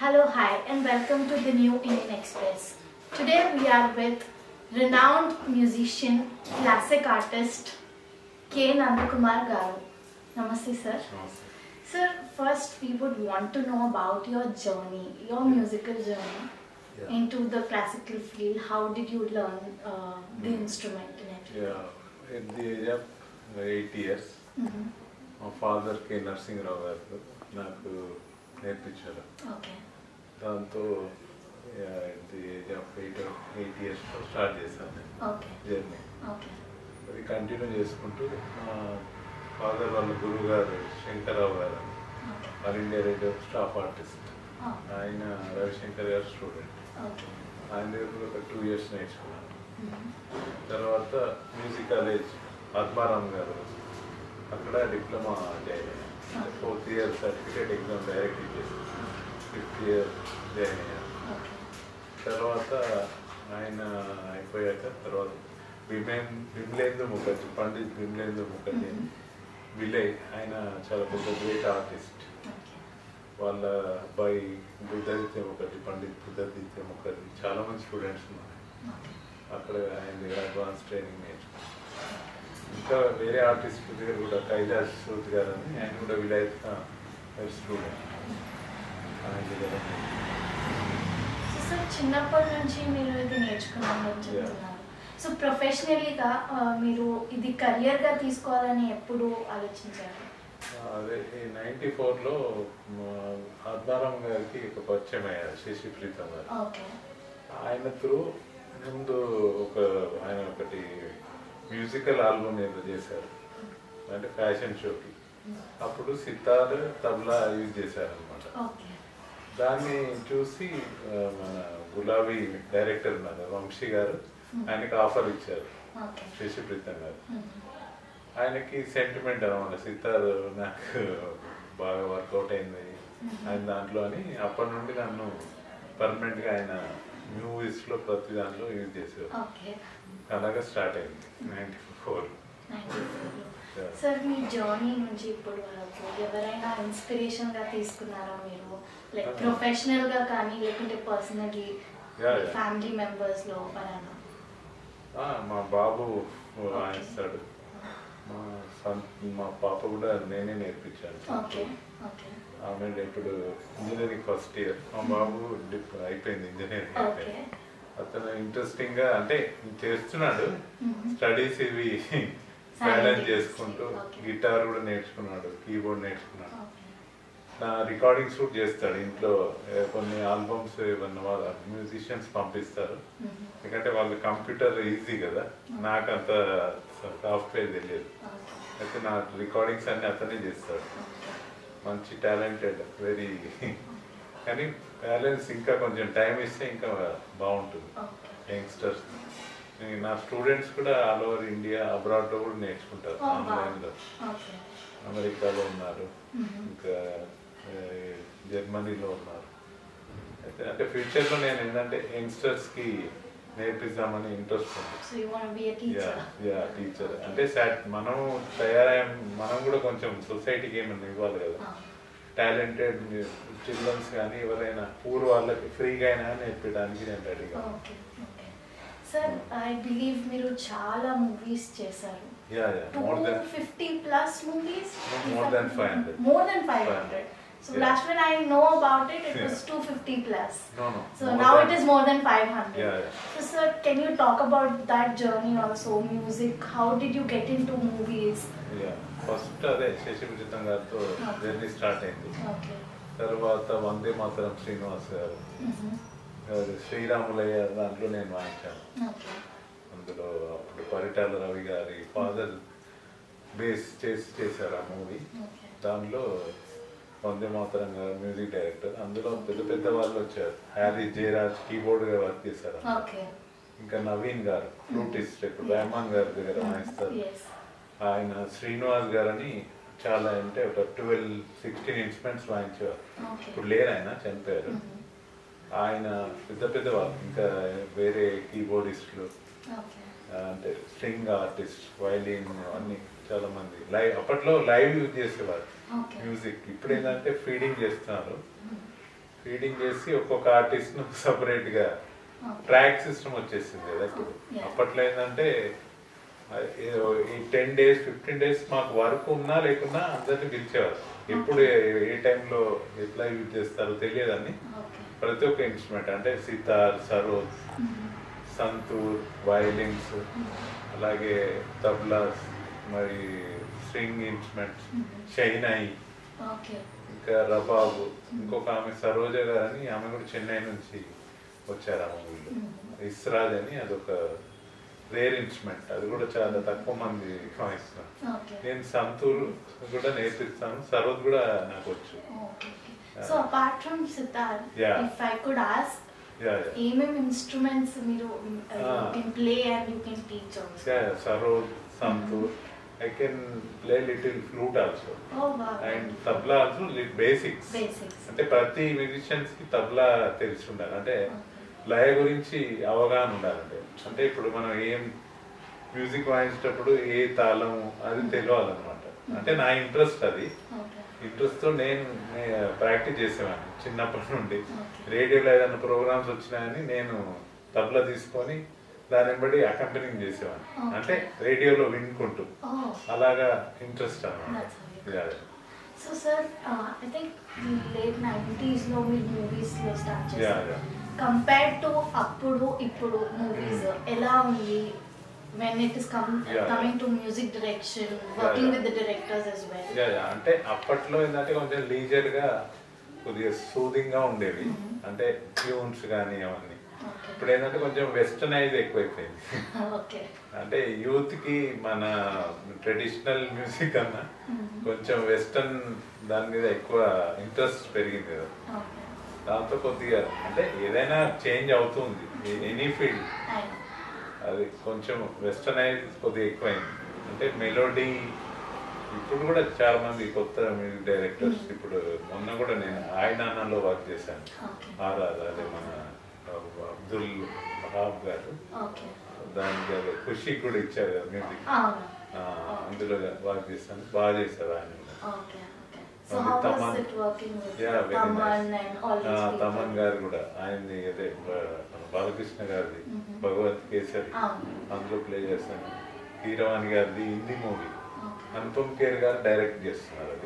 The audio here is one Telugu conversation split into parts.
Hello, hi, and welcome to the New Indian Express. Today we are with renowned musician, classic artist K. Nandakumar Garu. Namaste, sir. Namaste. Sir, first we would want to know about your journey, your musical journey into the classical field. How did you learn the instrument and everything? Yeah, at the age of 8 years, my father K. Narsingh Rao garu నాకు నేర్పించారు. Okay. దాంతో at the age of 8 years start చేశాను Okay. జర్నీ. Okay. అది కంటిన్యూ చేసుకుంటూ మా ఫాదర్ వాళ్ళ గురువు గారు శంకర్రావు గారు Okay. All India radio staff artist. Oh. ఆయన రవిశంకర్ గారు స్టూడెంట్. Okay. ఆయన దగ్గర ఒక 2 years నేర్చుకున్నాను. తర్వాత మ్యూజిక్ కాలేజ్ ఆత్మారాం గారు అక్కడ డిప్లొమా జాయిన్ అయ్యాను. 4th year certificate exam direct ఇచ్చేసి 5th year జాయిన్ అయ్యాను. Okay. తర్వాత ఆయన అయిపోయాక తర్వాత విమలేంద్ర ముఖర్జీ, పండిత్ విమలేంద్ర ముఖర్జీ విలయ్, ఆయన చాలా పెద్ద గ్రేట్ ఆర్టిస్ట్. Okay. వాళ్ళ అబ్బాయి బుద్ధాదిత్య ముఖర్జీ, పండిత్ బుద్ధాదిత్య ముఖర్జీ, చాలా మంది స్టూడెంట్స్ ఉన్నారు. Okay. అక్కడ ఆయన దగ్గర అడ్వాన్స్ ట్రైనింగ్ నేర్చుకున్నాను. ఇంకా వేరే ఆర్టిస్ట్ దగ్గర కూడా కైలాష్ సూద్ గారు అని, ఆయన కూడా విలాయత్ స్టూడెంట్. ఆయన దగ్గర సో సార్, చిన్నప్పటి నుంచి మీరు ఇది నేర్చుకున్నాను చెప్తున్నారు. సో ప్రొఫెషనలీగా మీరు ఇది కెరియర్గా తీసుకోవాలని ఎప్పుడు ఆలోచించారు? అదే ఈ 94లో ఆత్మారాం గారికి ఒక పరిచయం అయ్యారు, శశి ప్రీతం గారు. ఓకే. ఆయన త్రూ ముందు ఆయన ఒకటి మ్యూజికల్ ఆల్బమ్ ఏదో చేశారు, అంటే ఫ్యాషన్ షోకి. అప్పుడు సితార్, తబలా యూజ్ చేశారనమాట. ఓకే. దాన్ని చూసి మన గులాబీ డైరెక్టర్ ఉన్నారు వంశీ గారు, ఆయనకి ఆఫర్ ఇచ్చారు ఓకే. శశి ప్రీతం గారు. ఆయనకి సెంటిమెంట్ అనమాట, సితార్ నాకు బాగా వర్కౌట్ అయింది ఆయన దాంట్లో అని. అప్పటి నుండి నన్ను పర్మనెంట్గా ఆయన మూవీస్లో ప్రతి దాంట్లో యూజ్ చేసేవారు. ఓకే. అలాగా స్టార్ట్ అయింది 94. సార్, మీ జర్నీ నుంచి ఇప్పుడు వరకు ఎవరైనా ఇన్స్పిరేషన్గా తీసుకున్నారా మీరు? లైక్ ప్రొఫెషనల్గా కానీ లేకుంటే పర్సనలీ ఫ్యామిలీ మెంబర్స్లో పరానా? మా బాబు వాయిస్తాడు, మా పాప కూడా నేనే నేర్పించాను. ఓకే. ఓకే. ఆమె ఇప్పుడు ఇంజనీరింగ్ ఫస్ట్ ఇయర్, మా బాబు అయిపోయింది ఇంజనీరింగ్ అయిపోయింది. అతను ఇంట్రెస్టింగ్ గా అంటే చేస్తున్నాడు స్టడీస్, ఇవి బ్యాలెన్స్ చేసుకుంటూ గిటార్ కూడా నేర్చుకున్నాడు, కీబోర్డ్ నేర్చుకున్నాడు. నా రికార్డింగ్ షూట్ చేస్తాడు ఇంట్లో. కొన్ని ఆల్బమ్స్ ఏమన్నా వాళ్ళ మ్యూజిషియన్స్ పంపిస్తారు, ఎందుకంటే వాళ్ళ కంప్యూటర్ ఈజీ కదా, నాకు అంత సాఫ్ట్వేర్ తెలియదు. అయితే నా రికార్డింగ్స్ అన్ని అతనే చేస్తాడు. మంచి టాలెంటెడ్, వెరీ. కానీ బ్యాలెన్స్ ఇంకా కొంచెం టైం ఇస్తే ఇంకా బాగుంటుంది. యంగ్స్టర్స్, నా స్టూడెంట్స్ కూడా ఆల్ ఓవర్ ఇండియా, అబ్రాడ్లో కూడా నేర్చుకుంటారు ఆన్లైన్లో. అమెరికాలో ఉన్నారు, ఇంకా జర్మనీలో ఉన్నారు. అయితే అంటే ఫ్యూచర్లో నేను ఏంటంటే యంగ్స్టర్స్కి నేర్పిద్దామని ఇంట్రెస్ట్ ఉంది. టీచర్ అంటే మనం తయారయ్యాం, మనం కూడా కొంచెం సొసైటీకి ఏమైనా ఇవ్వాలి కదా. టాలెంటెడ్ చిల్డ్రన్స్ కానీ ఎవరైనా పూర్ వాళ్ళకి ఫ్రీగా అయినా నేర్పించడానికి నేను రెడీగా. సార్, ఐ బిలీవ్ మీరు చాలా మూవీస్ చేశారు. More than 250+ movies. More than 500. More than 500. So last when I know about it, it was 250+. No. So now it is more than 500. Yeah. So sir, can you talk about that journey also? Music. How did you get into movies? First అదే శశి ప్రీతం గారితో జర్నీ స్టార్ట్ అయింది. Okay. తర్వాత వందే మాతరం శ్రీనివాస్ గారు, శ్రీరాములయ్య దాంట్లో నేను వాయించాను. Okay. అందులో అప్పుడు పరిటాల రవి గారి ఫాదర్ బేస్ చేశారు ఆ మూవీ. దానిలో వందే మాతరం గారు మ్యూజిక్ డైరెక్టర్. అందులో పెద్ద పెద్ద వాళ్ళు వచ్చారు. హ్యారీ జయరాజ్ కీబోర్డ్గా వర్క్ చేశారు. ఇంకా నవీన్ గారు ఫ్లూటిస్ట్, ఇప్పుడు రెహమాన్ గారి దగ్గర వాయిస్తారు. ఆయన శ్రీనివాస్ గారు అని చాలా, అంటే ఒక 12-16 ఇన్స్ట్రుమెంట్స్ వాయించేవారు. ఇప్పుడు లేరు, ఆయన చనిపోయారు. ఆయన పెద్ద పెద్ద వాళ్ళు, ఇంకా వేరే కీబోర్డిస్టులు, అంటే స్ట్రింగ్ ఆర్టిస్ట్, వైలిన్, అన్ని చాలా మంది లైవ్. అప్పట్లో లైవ్ యూజ్ చేసేవారు మ్యూజిక్. ఇప్పుడు ఏంటంటే ఫీడింగ్ చేస్తున్నారు. ఫీడింగ్ చేసి ఒక్కొక్క ఆర్టిస్ట్ ను సపరేట్ గా ట్రాక్ సిస్టమ్ వచ్చేసింది కదా ఇప్పుడు. అప్పట్లో ఏంటంటే ఈ 10 days 15 days మాకు వర్క్ ఉన్నా లేకున్నా అందరిని పిలిచేవారు. ఎప్పుడు ఏ టైంలో ఎట్లా యూజ్ చేస్తారో తెలియదని ప్రతి ఒక్క ఇన్స్ట్రుమెంట్ అంటే సితార్, సరోజ్, సంతూర్, వయలిన్స్, అలాగే తబ్లాస్, మరి స్ట్రింగ్ ఇన్స్ట్రుమెంట్స్, షైనాయి, ఇంకా రబాబు, ఇంకొక ఆమె సరోజ గారు అని ఆమె కూడా చెన్నై నుంచి వచ్చారు. ఆమె వీళ్ళు ఇస్రాజ్ అని అదొక రేర్ ఇన్స్ట్రుమెంట్, అది కూడా చాలా తక్కువ మంది వాయిస్తారు. నేను సంతూర్ కూడా నేర్పిస్తాను, సరోజ్ కూడా నాకు వచ్చు. So apart from sitar, if I could ask, ఏమేమి ఇన్స్ట్రుమెంట్స్ మీరు can play and you can teach also? Sarod, santoor, I can play little flute also. Oh wow. And tabla also basics. అంటే ప్రతి మ్యూజిషియన్స్ కి తబలా తెలిసి ఉండాలి, అంటే లయ గురించి అవగాహన ఉండాలంటే. అంటే ఇప్పుడు మనం ఏం మ్యూజిక్ వాయించేటప్పుడు ఏ తాళం అది తెలియాలన్నమాట. అంటే నా ఇంట్రెస్ట్ అది. ఇంట్రెస్ట్ తో నేను ప్రాక్టీస్ చేసేవాడిని చిన్నప్పటి నుండి. రేడియోలో ఏదైనా ప్రోగ్రామ్స్ వచ్చినా కానీ నేను తబలా తీసుకొని దాన్ని బట్టి అకంపెనింగ్ చేసేవాడిని, అంటే రేడియోలో వినుకుంటూ. అలాగా ఇంట్రెస్ట్ అన్నమాట. So sir, I think late 90s లో మీరు మూవీస్ లో స్టార్ట్ చేశారు. కంపేర్ టు అప్పుడు ఇప్పుడు మూవీస్ ఎలా ఉంది? when it is coming to music direction, working with the directors as well? అంటే అప్పట్లో ఏంటంటే కొంచెం లీజర్ గా కొద్దిగా సూదింగ్ గా ఉండేవి, అంటే ట్యూన్స్ కానీ అవన్నీ. ఇప్పుడు ఏంటంటే కొంచెం వెస్టర్నైజ్ ఎక్కువైపోయింది. అంటే యూత్ కి మన ట్రెడిషనల్ మ్యూజిక్ అన్నా కొంచెం వెస్టర్న్ దాని మీద ఎక్కువ ఇంట్రెస్ట్ పెరిగింది కదా. దాంతో కొద్దిగా అంటే ఏదైనా చేంజ్ అవుతుంది, ఎనీ ఫీల్డ్. అది కొంచెం వెస్టర్నైజ్ కొద్దిగా ఎక్కువైంది. అంటే మెలోడీ ఇప్పుడు కూడా చాలా మంది కొత్త మ్యూజిక్ డైరెక్టర్స్, ఇప్పుడు మొన్న కూడా నేను ఆయనాలో వర్క్ చేశాను. అదే మన అబ్దుల్ వహాబ్ గారు, దానికి అదే ఖుషి కూడా ఇచ్చారు కదా మ్యూజిక్, అందులో వర్క్ చేశాను. బాగా చేశారు ఆయన. తమన్ గారు కూడా ఆయన్ని అదే బాలకృష్ణ గారిది భగవత్ కేసరి అందులో ప్లే చేస్తాను. హీరోవాణి గారిది హిందీ మూవీ అనుపమ్ ఖేర్ గారు డైరెక్ట్ చేస్తున్నారు. అది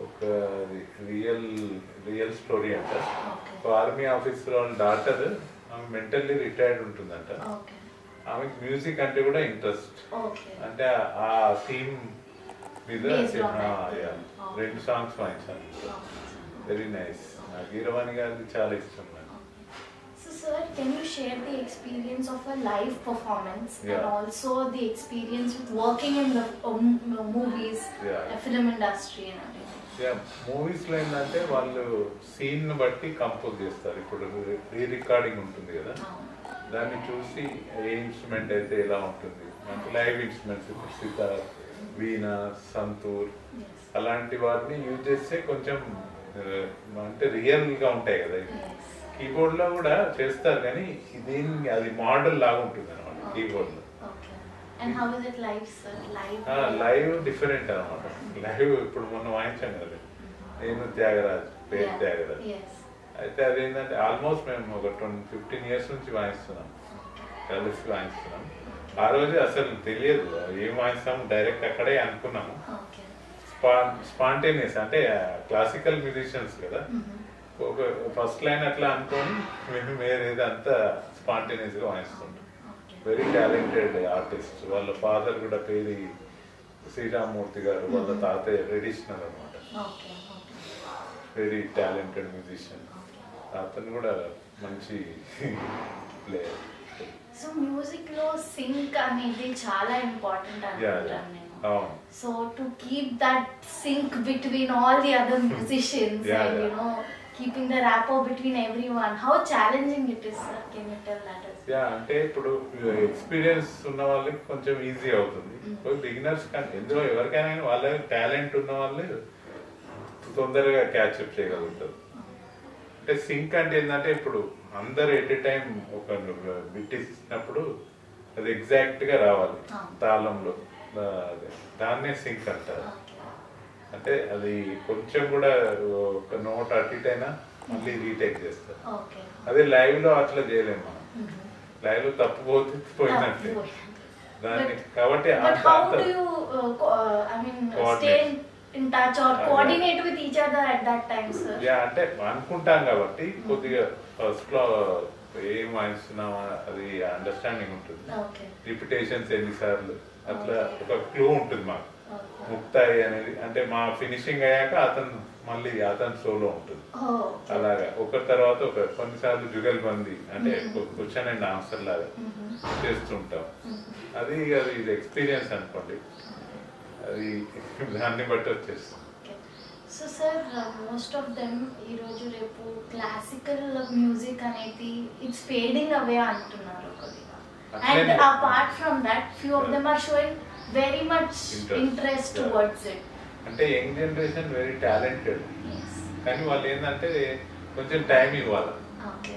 ఒక రియల్ స్టోరీ అంట. ఆర్మీ ఆఫీసర్ వాళ్ళ డాటర్, ఆమె మెంటల్లీ రిటైర్డ్ ఉంటుందంట. ఆమెకి మ్యూజిక్ అంటే కూడా ఇంట్రెస్ట్. అంటే ఆ థీమ్ మీద 2 సాంగ్స్ వాయించాను. Very nice. గీరవాణి గారిది చాలా ఇష్టం నాకు. So sir, can you share the experience of a live performance and also the experience with working in the movies, film industry and everything? Movies లో ఏంటంటే వాళ్ళు సీన్ బట్టి కంపోజ్ చేస్తారు. ఇప్పుడు రీ రికార్డింగ్ ఉంటుంది కదా, దాన్ని చూసి ఏ ఇన్స్ట్రుమెంట్ అయితే ఎలా ఉంటుంది అంటే లైవ్ ఇన్స్ట్రుమెంట్స్, సితార్, వీణ, సంతూర్ అలాంటి వాటిని యూజ్ చేస్తే కొంచెం అంటే రియల్ గా ఉంటాయి కదా. కీబోర్డ్ లో కూడా చేస్తారు కానీ దీన్ని అది మోడల్ లాగా ఉంటుంది అనమాట కీబోర్డ్ లో. లైవ్ డిఫరెంట్ అనమాట. లైవ్ ఇప్పుడు మొన్న వాయించాను కదా నేను, త్యాగరాజ్, పేరు త్యాగరాజ్. అయితే అదేంటంటే ఆల్మోస్ట్ మేము ఒక 15 years నుంచి వాయిస్తున్నాం, కలిసి వాయిస్తున్నాం. ఆ రోజు అసలు తెలియదు ఏం వాయిస్తాము, డైరెక్ట్ అక్కడే అనుకున్నాము. స్పాంటేనియస్ అంటే క్లాసికల్ మ్యూజిషియన్స్ కదా, ఒక ఫస్ట్ లైన్ అట్లా అనుకొని మేము వేరేది అంతా స్పాంటేనియస్ గా వాయిస్తుంటాం. Very talented artist. వాళ్ళ ఫాదర్ కూడా పేరు శ్రీరామ్మూర్తి గారు, వాళ్ళ తాతయ్య ట్రెడిషనల్ అనమాట. Very talented musician. అతను కూడా మంచి ప్లేయర్. సో మ్యూజిక్ లో సింక్ అనేది చాలా ఇంపార్టెంట్ అనుకుంటాను నేను. So to keep that sync between all the other musicians and you know keeping the rapport between everyone, how challenging it is, sir? Can you tell that us? అంటే ఇప్పుడు ఎక్స్పీరియన్స్ ఉన్న వాళ్ళకి కొంచెం ఈజీ అవుతుంది. బిగినర్స్ కానీ ఎందులో ఎవరికైనా వాళ్ళ టాలెంట్ ఉన్న వాళ్ళు తొందరగా క్యాచ్అప్ చేయగలుగుతారు. అంటే సింక్ అంటే ఏంటంటే ఇప్పుడు అందరు ఎట్ ఏ టైం ఒక బిట్ ఇచ్చినప్పుడు అది ఎగ్జాక్ట్ గా రావాలి తాళంలో, దాన్నే సింక్ అంటారు. అంటే అది కొంచెం కూడా ఒక నోట్ అటు ఇటు అయినా మళ్ళీ రీటేక్ చేస్తారు. అదే లైవ్ లో అట్లా చేయలేము మనం. లైవ్ లో తప్పిపోతే పోయినట్టే దాన్ని. కాబట్టి అంటే అనుకుంటాం కాబట్టి కొద్దిగా ఫస్ట్ లో ఏం వాయిస్తున్నామా అది అండర్స్టాండింగ్ ఉంటుంది. రిపిటేషన్స్ ఎన్నిసార్లు అట్లా ఒక క్లూ ఉంటుంది మాకు. ముక్తాయి అనేది అంటే మా ఫినిషింగ్ అయ్యాక మళ్ళీ అతను సోలో ఉంటుంది. అలాగా ఒకరి తర్వాత ఒక కొన్నిసార్లు జుగల్బందీ అంటే క్వశ్చన్ అండ్ ఆన్సర్ లాగా చేస్తుంటాం. అది ఎక్స్పీరియన్స్ అనుకోండి, అది దాన్ని బట్టి వచ్చేస్తుంది. So sir most of them ఈరోజు రేపు క్లాసికల్ మ్యూజిక్ అనేది ఇట్స్ ఫేడింగ్ అవే అంటున్నారు కొద్దిగా. And apart from that few of them are showing very much interest towards it. అంటే యంగ్ జనరేషన్ వెరీ టాలెంటెడ్, కానీ వాళ్ళు ఏంటంటే కొంచెం టైం ఇవ్వాలి.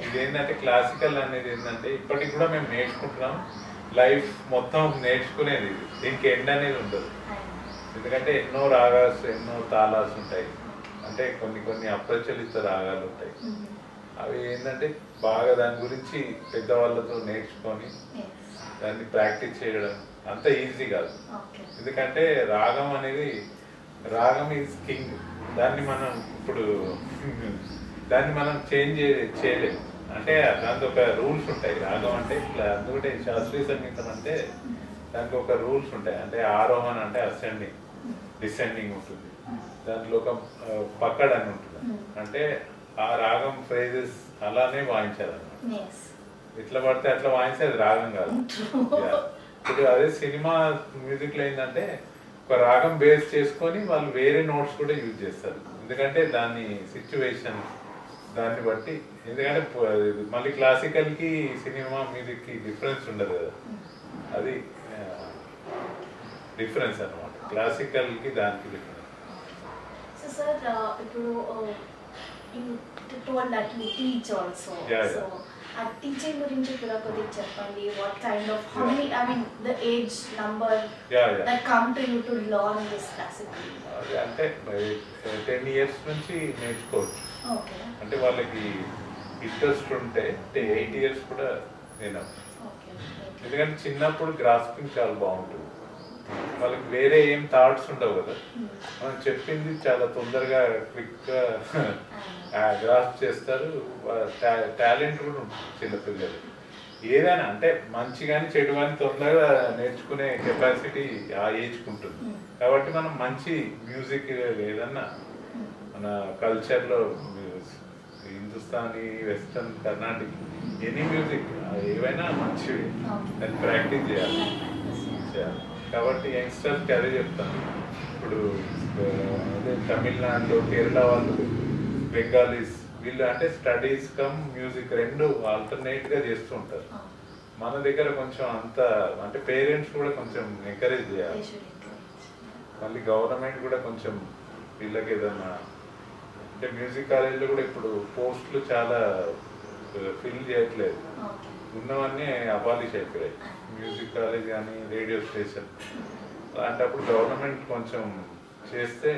ఇదేంటంటే క్లాసికల్ అనేది ఏంటంటే ఇప్పటికి కూడా మేము నేర్చుకుంటున్నాం. లైఫ్ మొత్తం నేర్చుకునేది, దీనికి ఎండ్ అనేది ఉండదు. ఎందుకంటే ఎన్నో రాగాస్, ఎన్నో తాళాస్ ఉంటాయి. అంటే కొన్ని అప్రచలిత రాగాలు ఉంటాయి. అవి ఏంటంటే బాగా దాని గురించి పెద్దవాళ్ళతో నేర్చుకొని దాన్ని ప్రాక్టీస్ చేయడం అంత ఈజీ కాదు. ఎందుకంటే రాగం ఈజ్ కింగ్. దాన్ని మనం చేంజ్ చేయలేము. అంటే దానికి ఒక రూల్స్ ఉంటాయి. రాగం అంటే ఇట్లా, అందుకంటే శాస్త్రీయ సంగీతం అంటే దానికి ఒక రూల్స్ ఉంటాయి. అంటే ఆరోహణ అంటే అసెండింగ్, డిసెండింగ్ ఉంటుంది. దాంట్లో ఒక పక్కడ్ అని ఉంటుంది. అంటే ఆ రాగం ఫ్రేజెస్ అలానే వాయించాలన్నమాట. ఇట్లా పడితే అట్లా వాయిస్తే అది రాగం కాదు. ఇప్పుడు అదే సినిమా మ్యూజిక్ లో ఏంటంటే ఒక రాగం బేస్ చేసుకొని వాళ్ళు వేరే నోట్స్ కూడా యూజ్ చేస్తారు. ఎందుకంటే దాని సిచ్యువేషన్ దాన్ని బట్టి. ఎందుకంటే మళ్ళీ క్లాసికల్ కి సినిమా మ్యూజిక్ కి డిఫరెన్స్ ఉండదు కదా, అది డిఫరెన్స్ అన్నమాట. క్లాసికల్ కి దానికి డిఫరెన్స్. సో సార్ ఇప్పుడు you told that you teach also. So at teaching గురించి కూడా కొద్దిగా చెప్పండి. What kind of, how many, I mean the age number that come to you to learn this classical? అంటే 10 years నుంచి నేర్చుకోవచ్చు. అంటే వాళ్ళకి ఇంట్రెస్ట్ ఉంటే 8 years కూడా నేను. ఎందుకంటే చిన్నప్పుడు గ్రాస్పింగ్ చాలా బాగుంటుంది. వాళ్ళకి వేరే ఏం థాట్స్ ఉండవు కదా. మనం చెప్పింది చాలా తొందరగా క్విక్గా గ్రాస్ప్ చేస్తారు. టాలెంట్ కూడా ఉంటుంది చిన్నపిల్లలు. ఏదైనా అంటే మంచి కానీ చెడు కానీ తొందరగా నేర్చుకునే కెపాసిటీ ఆ ఏజ్కి ఉంటుంది. కాబట్టి మనం మంచి మ్యూజిక్ ఏదన్నా మన కల్చర్లో Hindustani, western, Carnatic, any music ఏవైనా మంచివి, దాన్ని ప్రాక్టీస్ చేయాలి. కాబట్టి యంగ్స్టర్స్కి అదే చెప్తాను. ఇప్పుడు అదే తమిళనాడులో, కేరళ వాళ్ళు, బెంగాలీస్ వీళ్ళు అంటే స్టడీస్ కమ్ మ్యూజిక్ రెండు ఆల్టర్నేట్గా చేస్తూ ఉంటారు. మన దగ్గర కొంచెం అంత అంటే పేరెంట్స్ కూడా కొంచెం ఎంకరేజ్ చేయాలి. మళ్ళీ గవర్నమెంట్ కూడా కొంచెం వీళ్ళకి ఏదన్నా అంటే మ్యూజిక్ కాలేజ్లో కూడా ఇప్పుడు పోస్టులు చాలా ఫిల్ చేయట్లేదు. ఉన్నవన్నీ అబాలిష్ అయిపోయాయి. మ్యూజిక్ కాలేజ్ కానీ రేడియో స్టేషన్. అలాంటప్పుడు గవర్నమెంట్ కొంచెం చేస్తే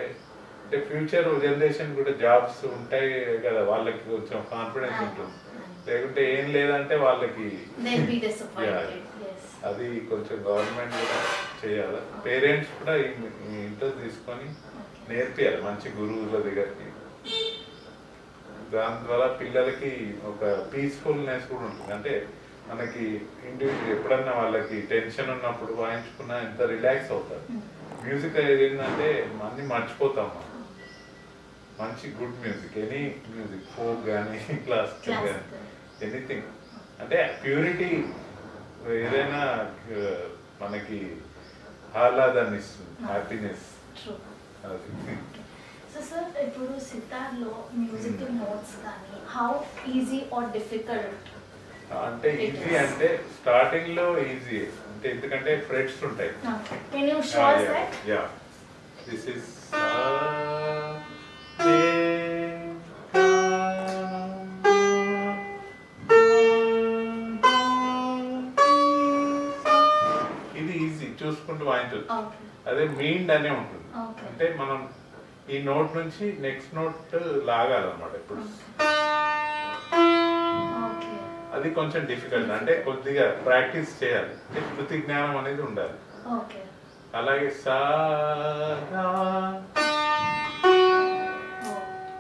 అంటే ఫ్యూచర్ జనరేషన్ కూడా జాబ్స్ ఉంటాయి కదా, వాళ్ళకి కొంచెం కాన్ఫిడెన్స్ ఉంటుంది. లేకుంటే ఏం లేదంటే వాళ్ళకి అది కొంచెం గవర్నమెంట్ కూడా చేయాలి. పేరెంట్స్ కూడా ఇంట్రెస్ట్ తీసుకొని నేర్పియాలి మంచి గురువుల దగ్గరికి. దాని ద్వారా పిల్లలకి ఒక పీస్ఫుల్నెస్ కూడా ఉంటుంది. అంటే మనకి ఇండివిజువల్ ఎప్పుడన్నా వాళ్ళకి టెన్షన్ ఉన్నప్పుడు వాయించుకున్నా ఎంత రిలాక్స్ అవుతారు. మ్యూజిక్ ఏంటంటే అన్ని మర్చిపోతాం మనం. మంచి good music, any music, folk కానీ క్లాసికల్ కానీ ఎనీథింగ్, అంటే ప్యూరిటీ ఏదైనా మనకి ఆహ్లాదాన్ని ఇస్తుంది, హ్యాపీనెస్. సో సార్ ఇప్పుడు సితార్లో మ్యూజికల్ నోట్స్ కానీ హౌ ఈజీ ఆర్ డిఫికల్ట్? అంటే ఈజీ అంటే స్టార్టింగ్ లో ఈజీ, అంటే ఎందుకంటే ఫ్రెట్స్ ఉంటాయి. Can you show us that? Yeah, this is ఇది ఈజీ చూసుకుంటూ వాయించవచ్చు. అదే మీండ్ అనే ఉంటుంది. అంటే మనం ఈ నోట్ నుంచి నెక్స్ట్ నోట్ లాగాలన్నమాట. ఇప్పుడు అది కొంచెం డిఫికల్ట్, అంటే కొద్దిగా ప్రాక్టీస్ చేయాలి, అంటే శృతి జ్ఞానం అనేది ఉండాలి. అలాగే సా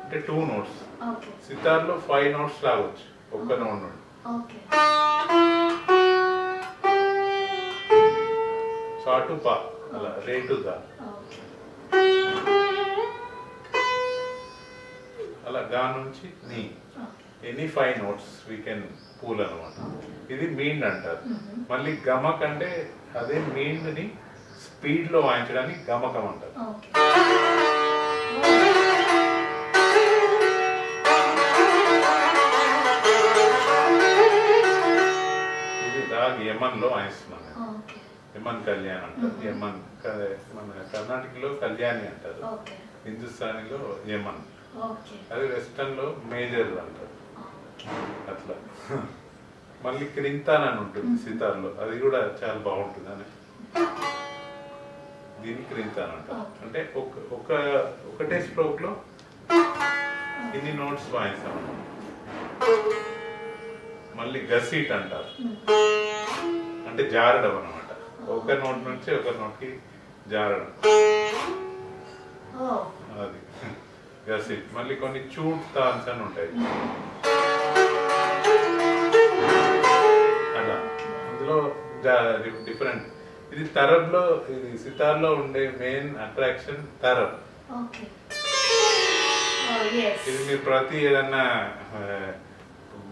అంటే 2 notes, సితార్లో 5 notes లాగొచ్చు ఒక్క నోట్ నుండి. సా టు పా, అలా రే టు దా, అలా గా నుంచి నీ, any 5 notes we can pool అనమాట. ఇది మీండ్ అంటారు. మళ్ళీ గమక్ అంటే అదే మీండ్ ని స్పీడ్ లో వాయించడానికి గమకం అంటారు. ఇది రాగ్ యమన్ లో వాయిస్తున్నాను, యమన్ కళ్యాణ్ అంటారు. యమన్ మన కర్ణాటకలో కళ్యాణి అంటారు, హిందుస్థానీలో యమన్, అది వెస్టర్న్ లో మేజర్ అంటారు అట్లా. మళ్ళీ క్రింతాన్ అని ఉంటుంది సితార్లో, అది కూడా చాలా బాగుంటుంది అని, దీన్ని క్రింతాన్ అంటారు. అంటే ఒకటే స్ట్రోక్ లో ఇన్ని నోట్స్ వాయిస్తాం. మళ్ళీ గసీట్ అంటారు, అంటే జారడం అన్నమాట, ఒక నోట్ నుంచి ఒక నోట్ కి జారడం, అది గసీట్. మళ్ళీ కొన్ని చూట్ తాన్స్ అని ఉంటాయి, అలా అందులో డిఫరెంట్. ఇది తరబ్ లో, ఇది సితార్ లో ఉండే మెయిన్ అట్రాక్షన్ తరబ్. ఇది మీరు ప్రతి ఏదన్నా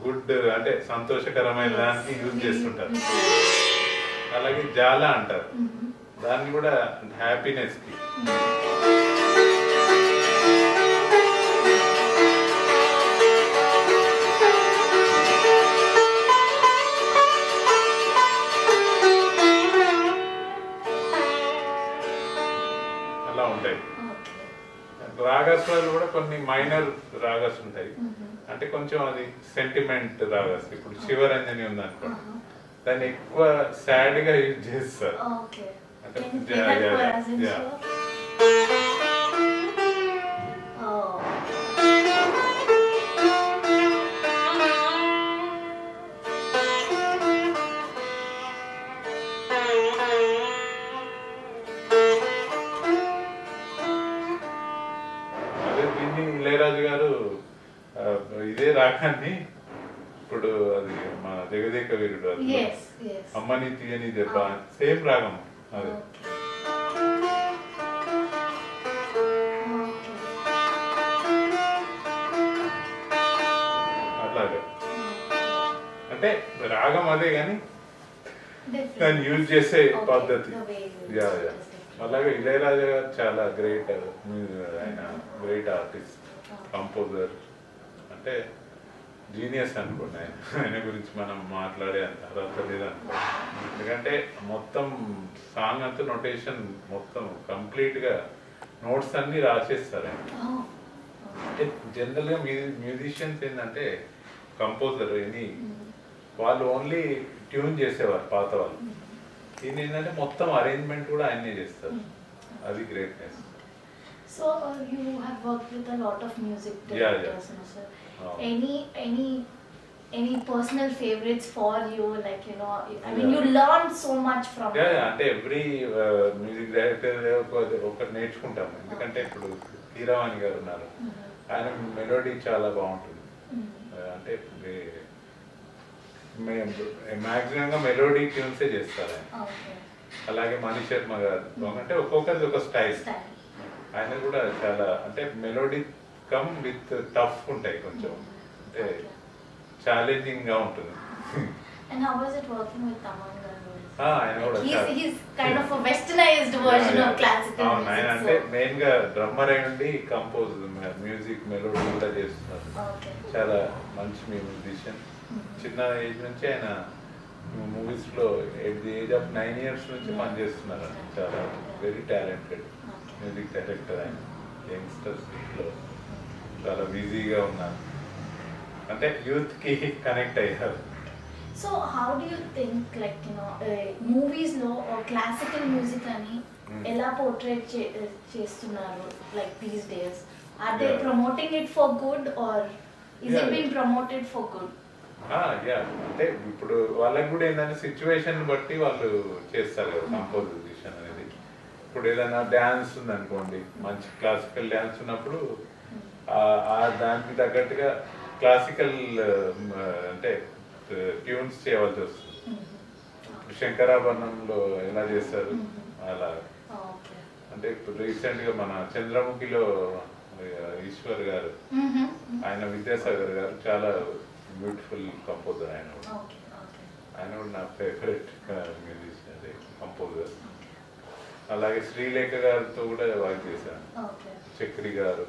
గుడ్ అంటే సంతోషకరమైన దానికి యూజ్ చేస్తుంటారు. అలాగే జాలా అంటారు దాన్ని కూడా, హ్యాపీనెస్ కి. రాగస్ లో కూడా కొన్ని మైనర్ రాగస్ ఉంటాయి, అంటే కొంచెం అది సెంటిమెంట్ రాగస్. ఇప్పుడు శివరంజని ఉంది అనుకో, దాన్ని ఎక్కువ సాడ్ గా యూజ్ చేస్తారు. అంటే ఇళయరాజు గారు ఇదే రాగాన్ని ఇప్పుడు అది మా జగదేక వీరుడు అమ్మని తీయని దెబ్బ, సేమ్ రాగం అది. అట్లాగే అంటే రాగం అదే కానీ దాన్ని యూజ్ చేసే పద్ధతి. అలాగే ఇళయరాజా గారు చాలా గ్రేట్, ఆయన గ్రేట్ ఆర్టిస్ట్, కంపోజర్, అంటే జీనియస్ అనుకోండి. ఆయన గురించి మనం మాట్లాడే అర్హత లేదనుకో, ఎందుకంటే మొత్తం సాంగ్ అంతా నోటేషన్ మొత్తం కంప్లీట్ గా నోట్స్ అన్ని రాసేస్తారు ఆయన. అంటే జనరల్ గా మ్యూజిషియన్స్ ఏంటంటే కంపోజర్ ఎనీ వాళ్ళు ఓన్లీ ట్యూన్ చేసేవారు పాత వాళ్ళు, ఇది ఏంటంటే మొత్తం అరేంజ్మెంట్ కూడా ఆయనే చేస్తారు, అది greatness. So you have worked with a lot of music directors, no, sir. Any personal favorites for you, like you know, I mean you learned so much from అంటే ఎవ్రీ మ్యూజిక్ డైరెక్టర్ ఒకటి నేర్చుకుంటాము. ఎందుకంటే ఇప్పుడు కీరవాణి గారు ఉన్నారు, ఆయన మెలోడీ చాలా బాగుంటుంది, అంటే మాక్సిమం గా మెలోడీ ట్యూన్సే చేస్తారు ఆయన. అలాగే మణి శర్మ గారు, అంటే ఒక్కొక్కరిది ఒక స్టైల్. ఆయన కూడా చాలా అంటే మెలోడీ కమ్ విత్ టఫ్ ఉంటాయి, కొంచెం అంటే ఛాలెంజింగ్ గా ఉంటుంది. And how was it working with Taman garu? ఆయన కూడా he's kind of a westernized version of classical music. ఆయన అంటే మెయిన్ గా డ్రమ్మర్ అయి ఉండి కంపోజ్ మ్యూజిక్ మెలోడీ కూడా చేస్తున్నారు. చాలా మంచి మ్యూజిషియన్. చిన్న ఏజ్ నుంచి ఆయన మూవీస్ లో at the age of 9 years నుంచి పనిచేస్తున్నారు. చాలా వెరీ టాలెంటెడ్ మ్యూజిక్ డైరెక్టర్ ఆయన. యంగ్స్టర్స్ లో చాలా బిజీగా ఉన్నారు, అంటే యూత్ కి కనెక్ట్ అయ్యారు. So how do you think, like you know, movies lo or classical music ani ela portray chestunaru like these days? Are they promoting it for good or is it being promoted for good? Yeah అంటే ఇప్పుడు వాళ్ళకి కూడా ఏంటంటే సిచ్యువేషన్ బట్టి వాళ్ళు చేస్తారు కదా కంపోజిషన్ అనేది. ఇప్పుడు ఏదైనా డ్యాన్స్ ఉంది అనుకోండి, మంచి క్లాసికల్ డ్యాన్స్ ఉన్నప్పుడు దానికి తగ్గట్టుగా క్లాసికల్ అంటే ట్యూన్స్ చేయవలసి వస్తుంది. శంకరాభరణంలో ఎలా చేస్తారు అలా. అంటే ఇప్పుడు రీసెంట్ గా మన చంద్రముఖిలో ఈశ్వర్ గారు, ఆయన విద్యాసాగర్ గారు చాలా బ్యూటిఫుల్ కంపోజర్. ఆయన కూడా నా ఫేవరెట్ మ్యూజిషియన్, అదే కంపోజర్. అలాగే శ్రీలేఖ గారితో కూడా వర్క్ చేశాను. చక్రి గారు,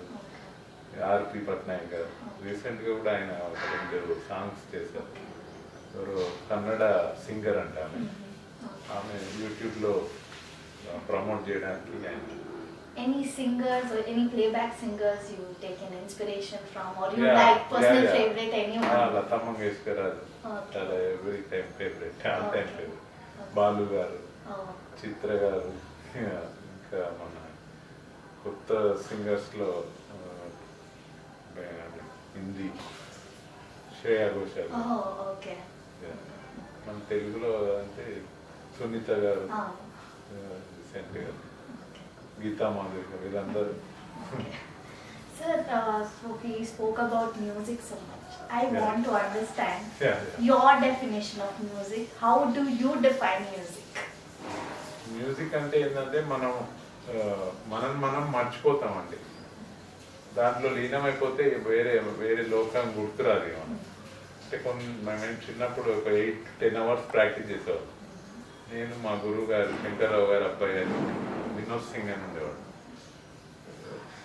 ఆర్పి పట్నాయక్ గారు, రీసెంట్ గా కూడా ఆయన 2 సాంగ్స్ చేశారు. కన్నడ సింగర్ అంట ఆమె యూట్యూబ్ లో ప్రమోట్ చేయడానికి. Any singers or any playback singers you taken inspiration from, or you like personal favorite anyone? Lata Mangeshkar chala every time favorite, all time favorite. Balu garu, Chitra garu, ఇంకా మన కొత్త సింగర్స్ లో హిందీ శ్రేయా ఘోషాల్. మన తెలుగులో అంటే సునీత గారు, రీసెంట్ గా గీతా మాధురి, వీళ్ళందరూ. Sir, so we spoke about music so much. I want to understand your definition of music. How do you define music? Music అంటే ఏంటంటే మనం మర్చిపోతామండి. దాంట్లో లీనమైపోతే వేరే లోకం గుర్తురాదు. అంటే మేము చిన్నప్పుడు ఒక 8-10 hours ప్రాక్టీస్ చేసేవాళ్ళం. నేను, మా గురువు గారు శంకర్రావు గారు అబ్బాయి గారు వినోద్ సింగ్ అని ఉండేవాడు.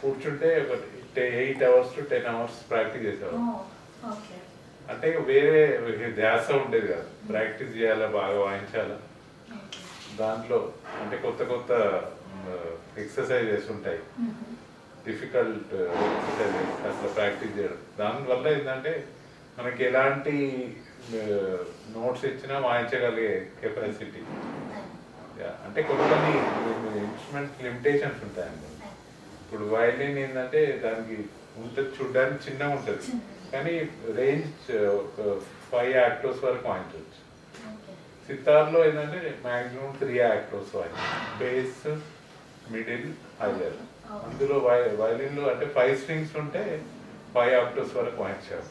కూర్చుంటే ఒక 8 hours to 10 hours ప్రాక్టీస్ చేసేవాడు. అంటే వేరే ధ్యాస ఉండేది కాదు. ప్రాక్టీస్ చేయాలా, బాగా వాయించాలా. దాంట్లో అంటే కొత్త ఎక్సర్సైజెస్ ఉంటాయి, డిఫికల్ట్ ఎక్సర్సైజెస్, అట్లా ప్రాక్టీస్ చేయడం. దానివల్ల ఏంటంటే మనకి ఎలాంటి నోట్స్ ఇచ్చినా వాయించగలిగే కెపాసిటీ. అంటే కొన్ని ఇన్స్ట్రుమెంట్ లిమిటేషన్స్ ఉంటాయండి. ఇప్పుడు వయలిన్ ఏంటంటే దానికి ఉంటుంది, చూడడానికి చిన్నగా ఉంటుంది, కానీ రేంజ్ 5 octaves వరకు వాయించవచ్చు. సితార్లో ఏంటంటే మాక్సిమం 3 octaves వాయించవచ్చు, బేస్, మిడిల్, హైయర్. అందులో వయలిన్లో అంటే 5 strings ఉంటే 5 octaves వరకు వాయించారు.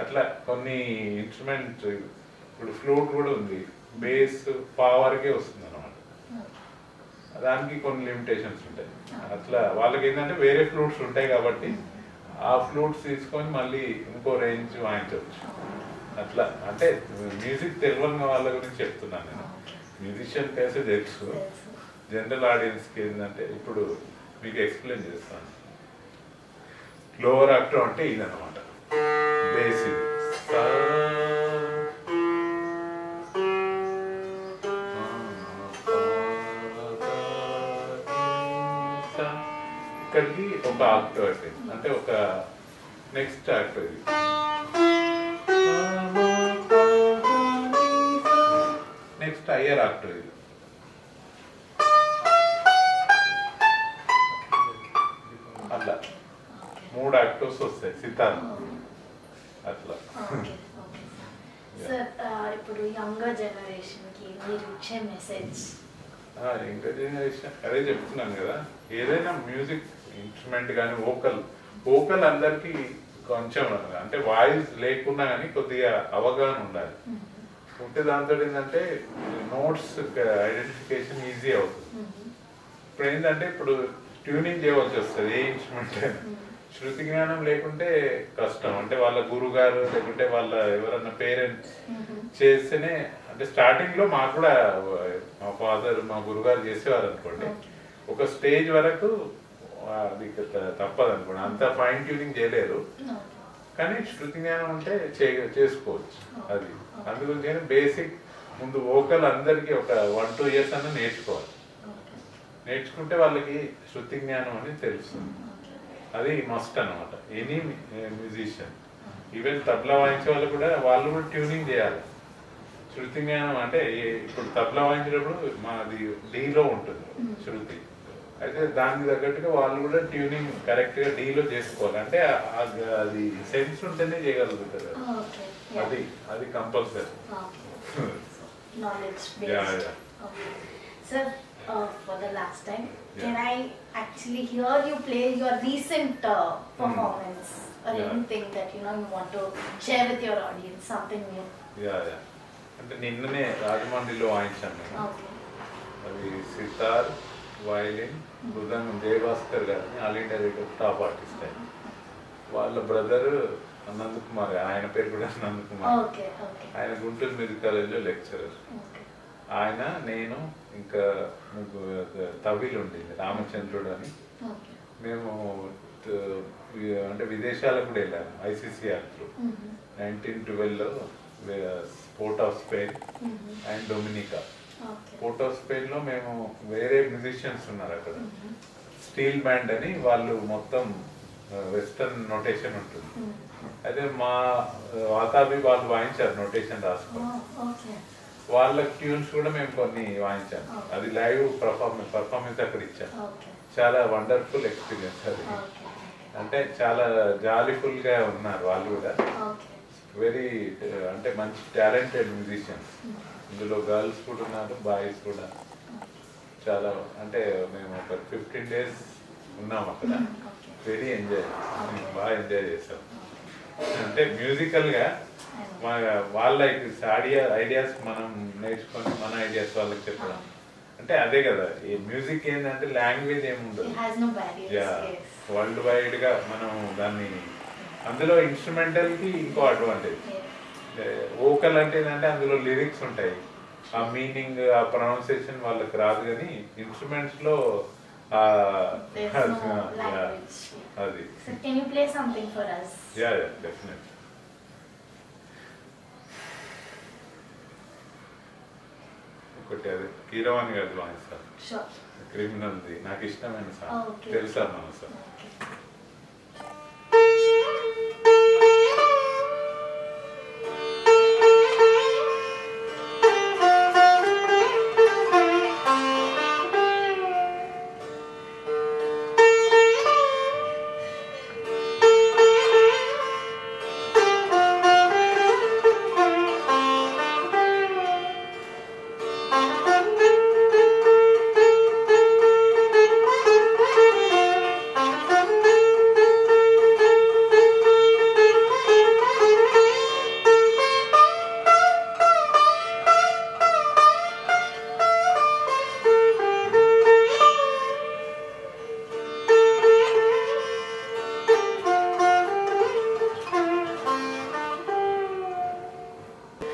అట్లా కొన్ని ఇన్స్ట్రుమెంట్, ఇప్పుడు ఫ్లూట్ కూడా ఉంది, బేస్ పా వరకే వస్తుంది అన్నమాట. దానికి కొన్ని లిమిటేషన్స్ ఉంటాయి. అట్లా వాళ్ళకి ఏంటంటే వేరే ఫ్లూట్స్ ఉంటాయి కాబట్టి ఆ ఫ్లూట్స్ తీసుకొని మళ్ళీ ఇంకో రేంజ్ వాయించవచ్చు. అట్లా అంటే మ్యూజిక్ తెలియని వాళ్ళ గురించి చెప్తున్నాను నేను. మ్యూజిషియన్ కేసే తెలుసు, జనరల్ ఆడియన్స్కి ఏంటంటే ఇప్పుడు మీకు ఎక్స్ప్లెయిన్ చేస్తాను. లోవర్ ఆక్టవ్ అంటే ఇదన్నమాట, బేసిక్. ఇక్కడికి ఒక ఆక్టవ్ అయిపోయింది, అంటే ఒక నెక్స్ట్ ఆక్టవ్ ఇది. నెక్స్ట్ హయ్యర్ ఆక్టవ్ ఇది. అట్లా 3 octaves వస్తాయి సితార్. అట్లా ఇప్పుడు యంగర్ జనరేషన్ కి మీరు ఇచ్చే మెసేజ్? యంగర్ జనరేషన్ అదే చెప్తున్నాను కదా, ఏదైనా మ్యూజిక్ ఇన్స్ట్రుమెంట్ కానీ వోకల్ అందరికి కొంచెం అంటే వాయిస్ లేకున్నా కానీ కొద్దిగా అవగాహన ఉండాలి. ఉంటే దాంతో ఏంటంటే నోట్స్ ఐడెంటిఫికేషన్ ఈజీ అవుతుంది. ఇప్పుడు ఏంటంటే ఇప్పుడు ట్యూనింగ్ చేయవలసి వస్తుంది ఏ ఇన్స్ట్రుమెంట్ అయినా. శృతి జ్ఞానం లేకుంటే కష్టం. అంటే వాళ్ళ గురుగారు లేకుంటే వాళ్ళ ఎవరన్నా పేరెంట్స్ చేస్తేనే, అంటే స్టార్టింగ్ లో మాకు కూడా మా ఫాదర్ మా గురుగారు చేసేవారు అనుకోండి, ఒక స్టేజ్ వరకు అది తప్పదు అనుకోండి, అంత ఫైన్ ట్యూనింగ్ చేయలేరు. కానీ శృతి జ్ఞానం ఉంటే చేసుకోవచ్చు. అది అందుగురించి బేసిక్ ముందు వోకల్ అందరికి ఒక 1-2 years అన్న నేర్చుకోవాలి. నేర్చుకుంటే వాళ్ళకి శృతి జ్ఞానం అనేది తెలుస్తుంది. అది మస్ట్ అనమాట. ఎనీ మ్యూజిషియన్, ఈవెన్ తబలా వాయించే వాళ్ళు కూడా ట్యూనింగ్ చేయాలి. శృతి జ్ఞానం అంటే ఇప్పుడు తబలా వాయించేటప్పుడు మాది డీలో ఉంటుంది శృతి, అయితే దానికి తగ్గట్టుగా వాళ్ళు కూడా ట్యూనింగ్ కరెక్ట్ గా డీలో చేసుకోవాలి. అంటే అది సెన్స్ ఉంటేనే చేయగలుగుతారు. అది అది compulsory. Knowledge based. Okay. Sir, for the last time, can I actually hear you play your recent performance or anything that you want to share with your audience, something new? Yeah. అంటే నిన్ననే రాజమండ్రిలో వాయించాను. అది సితార్, వైలిన్, మృదంగం జయభాస్కర్ గారిని all India radio top artist ఆయన. వాళ్ళ బ్రదర్ నందకుమార్, ఆయన పేరు కూడా నందకుమార్. ఆయన గుంటూరు మ్యూజిక్ కాలేజ్లో లెక్చరర్. ఆయన, నేను, ఇంకా తవిల్ ఉండేది రామచంద్రుడు అని. మేము అంటే విదేశాలకు కూడా వెళ్ళాము ICCR త్రూ. 1912లో Port of Spain and Dominica. Port of Spain లో మేము వేరే మ్యూజిషియన్స్ ఉన్నారు అక్కడ. స్టీల్ బ్యాండ్ అని వాళ్ళు మొత్తం వెస్టర్న్ నోటేషన్ ఉంటుంది. అయితే మా వాతాబి వాళ్ళు వాయించారు నోటేషన్ రాసుకొని. వాళ్ళ ట్యూన్స్ కూడా మేము కొన్ని వాయించాము. అది లైవ్ పర్ఫార్మెన్స్ అక్కడ ఇచ్చాము. చాలా వండర్ఫుల్ ఎక్స్పీరియన్స్ అది. అంటే చాలా జాలీఫుల్ గా ఉన్నారు వాళ్ళు కూడా. వెరీ అంటే మంచి టాలెంటెడ్ మ్యూజిషియన్స్. ఇందులో గర్ల్స్ కూడా ఉన్నారు, బాయ్స్ కూడా. చాలా అంటే మేము ఒక 15 days ఉన్నాం అక్కడ. వెరీ ఎంజాయ్, బాగా ఎంజాయ్ చేసాం. అంటే మ్యూజికల్ గా వాళ్ళ ఐడియాస్ మనం నేర్చుకొని మన ఐడియాస్ వాళ్ళకి చెప్పడం. అంటే అదే కదా, ఈ మ్యూజిక్ ఏంటంటే లాంగ్వేజ్ ఏముండదు. వరల్డ్ వైడ్ గా మనం దాన్ని, అందులో ఇన్స్ట్రుమెంటల్ కి ఇంకో అడ్వాంటేజ్. వోకల్ అంటే ఏంటంటే అందులో లిరిక్స్ ఉంటాయి, ఆ మీనింగ్ ఆ ప్రొనౌన్సియేషన్ వాళ్ళకి రాదు. కానీ ఇన్స్ట్రుమెంట్స్ లో అది. డెఫినెట్. ఒకటి అది కీరవాణి గారి వాయిస్తారు, క్రిమినల్ది. నాకు ఇష్టమైన సాంగ్, తెలుసా మన సార్?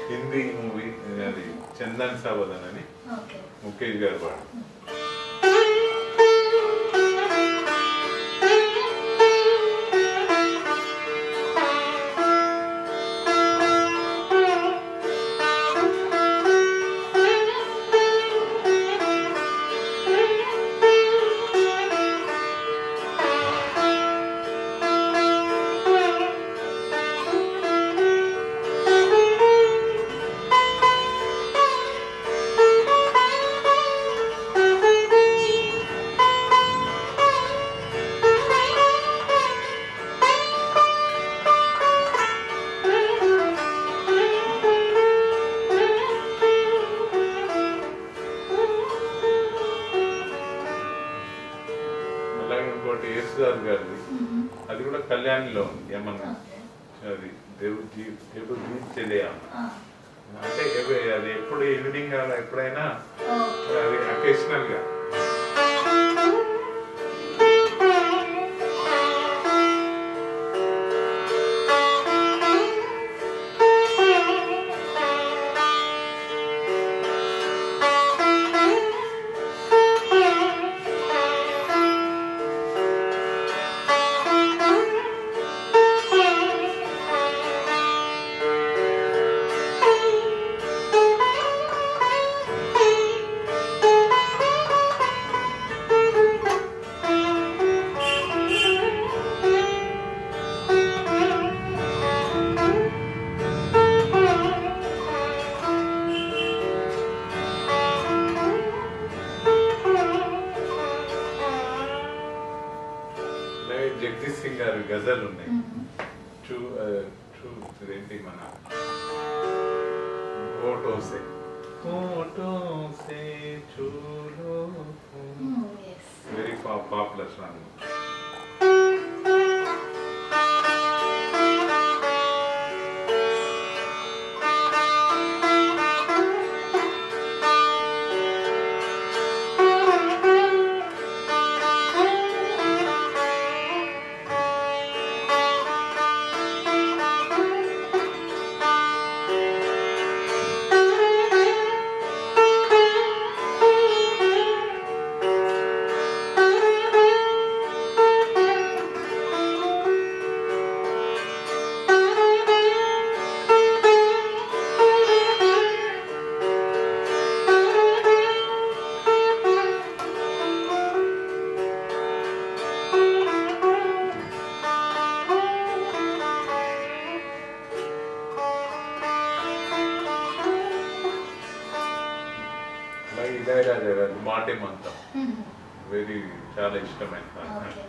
హిందీ మూవీ అది చందన్ సావధాన్ అని, ముఖేష్ గారు పాడు. ఇంకోటి యేసుదాస్ గారిది, అది కూడా కళ్యాణిలో ఉంది. ఏమన్నా అది దేవుడు జీవించేదే అంటే అది ఎప్పుడు ఈవినింగ్ ఎప్పుడైనా అది అకేషనల్ గా. ఫస్ట్ ఇదేంటి మన ఓటోసే చూలో వెరీ పాపులర్ సాంగ్. ఇళయరాజా గారు మాటే మంత్రం వెరీ చాలా ఇష్టమైన సాంగ్.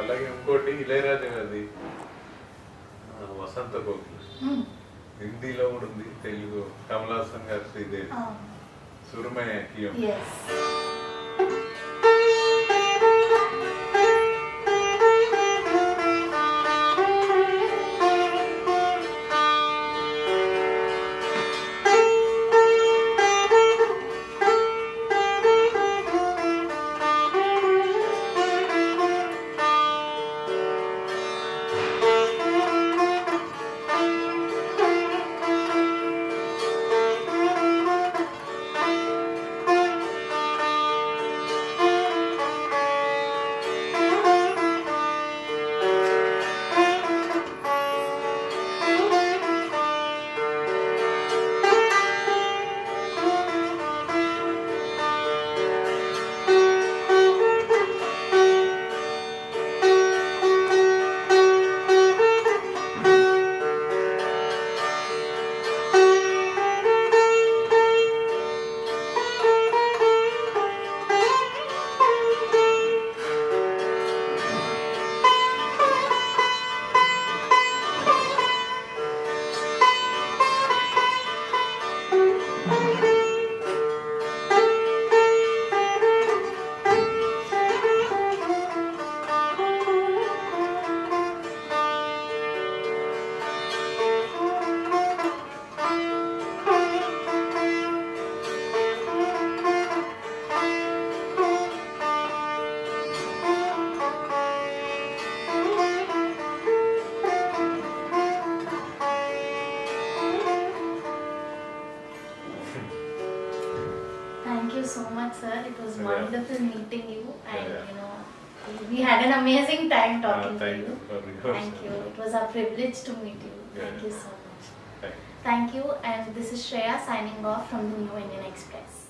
అలాగే ఇంకోటి ఇళయరాజా గారిది వసంత కోకిల హిందీలో కూడా ఉంది, తెలుగు కమల్ హాసన్ గారు Sridevi సురమయ కియం. Thank you so much, sir. It was wonderful meeting you, and you know, we had an amazing time talking to you. Thank you. It was a privilege to meet you. Thank you so much. Thank you. And this is Shreya signing off from the New Indian Express.